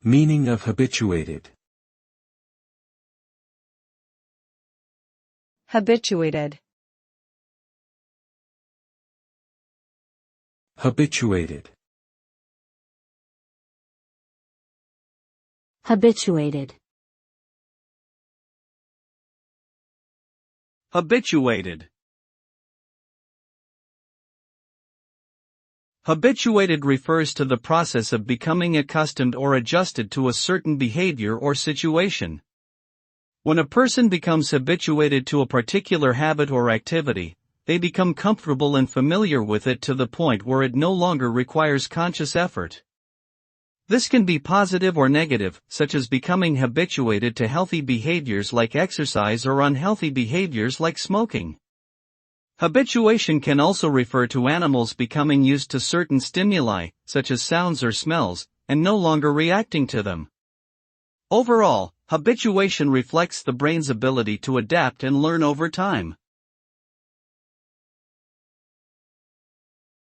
Meaning of habituated. Habituated. Habituated. Habituated. Habituated. Habituated refers to the process of becoming accustomed or adjusted to a certain behavior or situation. When a person becomes habituated to a particular habit or activity, they become comfortable and familiar with it to the point where it no longer requires conscious effort. This can be positive or negative, such as becoming habituated to healthy behaviors like exercise or unhealthy behaviors like smoking. Habituation can also refer to animals becoming used to certain stimuli, such as sounds or smells, and no longer reacting to them. Overall, habituation reflects the brain's ability to adapt and learn over time.